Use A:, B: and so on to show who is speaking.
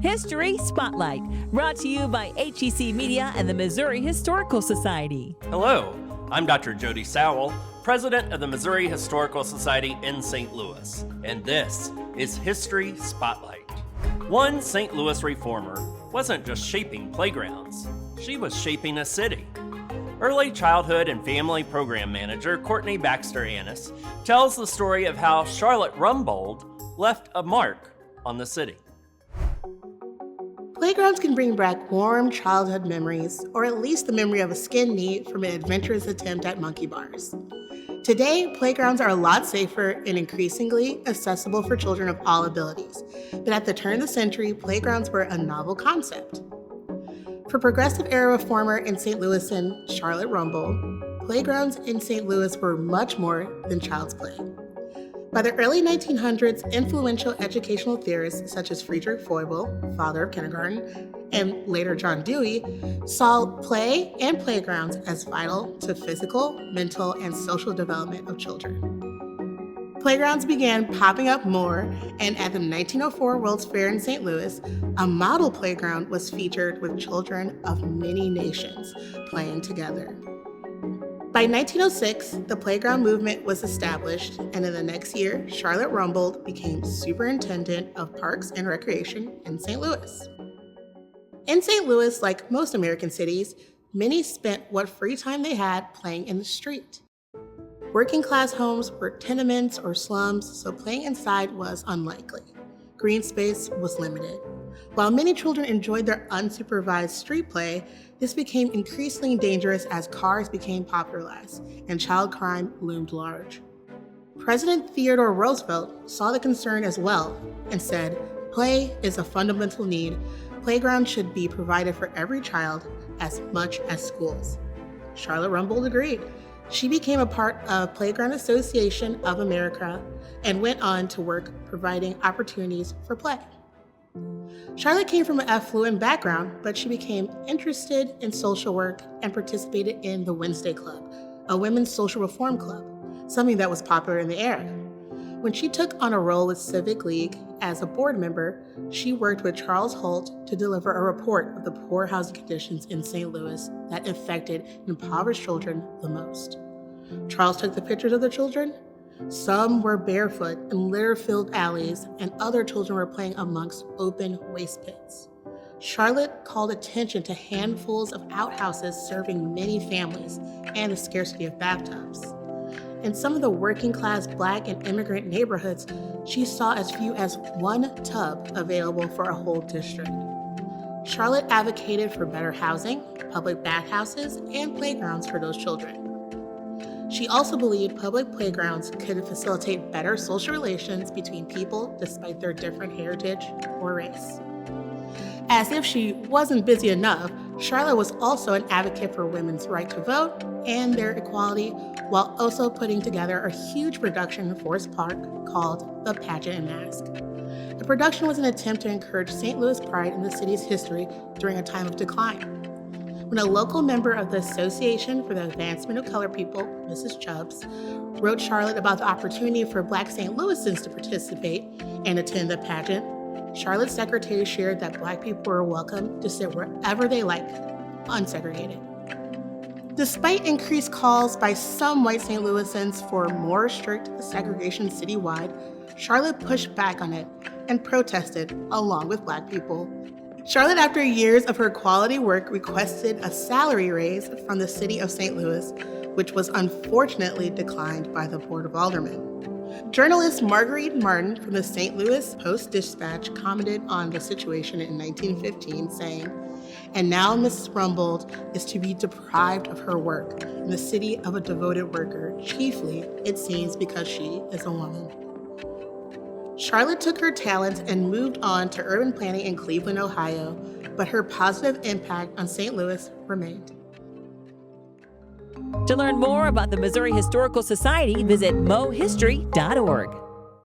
A: History Spotlight, brought to you by HEC Media and the Missouri Historical Society.
B: Hello, I'm Dr. Jody Sowell, President of the Missouri Historical Society in St. Louis, and this is History Spotlight. One St. Louis reformer wasn't just shaping playgrounds, she was shaping a city. Early childhood and family program manager Courtney Baxter-Annis tells the story of how Charlotte Rumbold left a mark on the city.
C: Playgrounds can bring back warm childhood memories, or at least the memory of a skin knee from an adventurous attempt at monkey bars. Today, playgrounds are a lot safer and increasingly accessible for children of all abilities. But at the turn of the century, playgrounds were a novel concept. For progressive era reformer and St. Louisan Charlotte Rumbold, playgrounds in St. Louis were much more than child's play. By the early 1900s, influential educational theorists such as Friedrich Froebel, father of kindergarten, and later John Dewey, saw play and playgrounds as vital to physical, mental, and social development of children. Playgrounds began popping up more, and at the 1904 World's Fair in St. Louis, a model playground was featured with children of many nations playing together. By 1906, the playground movement was established, and in the next year, Charlotte Rumbold became Superintendent of Parks and Recreation in St. Louis. In St. Louis, like most American cities, many spent what free time they had playing in the street. Working class homes were tenements or slums, so playing inside was unlikely. Green space was limited. While many children enjoyed their unsupervised street play, this became increasingly dangerous as cars became popularized and child crime loomed large. President Theodore Roosevelt saw the concern as well and said, "Play is a fundamental need. Playgrounds should be provided for every child as much as schools." Charlotte Rumbold agreed. She became a part of Playground Association of America and went on to work providing opportunities for play. Charlotte came from an affluent background, but she became interested in social work and participated in the Wednesday Club, a women's social reform club, something that was popular in the era. When she took on a role with Civic League as a board member, she worked with Charles Holt to deliver a report of the poor housing conditions in St. Louis that affected impoverished children the most. Charles took the pictures of the children. Some were barefoot in litter-filled alleys, and other children were playing amongst open waste pits. Charlotte called attention to handfuls of outhouses serving many families and the scarcity of bathtubs. In some of the working-class Black and immigrant neighborhoods, she saw as few as one tub available for a whole district. Charlotte advocated for better housing, public bathhouses, and playgrounds for those children. She also believed public playgrounds could facilitate better social relations between people despite their different heritage or race. As if she wasn't busy enough, Charlotte was also an advocate for women's right to vote and their equality, while also putting together a huge production in Forest Park called The Pageant and Mask. The production was an attempt to encourage St. Louis pride in the city's history during a time of decline. When a local member of the Association for the Advancement of Colored People, Mrs. Chubbs, wrote Charlotte about the opportunity for Black St. Louisans to participate and attend the pageant, Charlotte's secretary shared that Black people were welcome to sit wherever they liked, unsegregated. Despite increased calls by some white St. Louisans for more strict segregation citywide, Charlotte pushed back on it and protested along with Black people. Charlotte, after years of her quality work, requested a salary raise from the city of St. Louis, which was unfortunately declined by the Board of Aldermen. Journalist Marguerite Martin from the St. Louis Post-Dispatch commented on the situation in 1915, saying, "And now Mrs. Rumbold is to be deprived of her work in the city of a devoted worker, chiefly, it seems, because she is a woman." Charlotte took her talents and moved on to urban planning in Cleveland, Ohio, but her positive impact on St. Louis remained.
A: To learn more about the Missouri Historical Society, visit mohistory.org.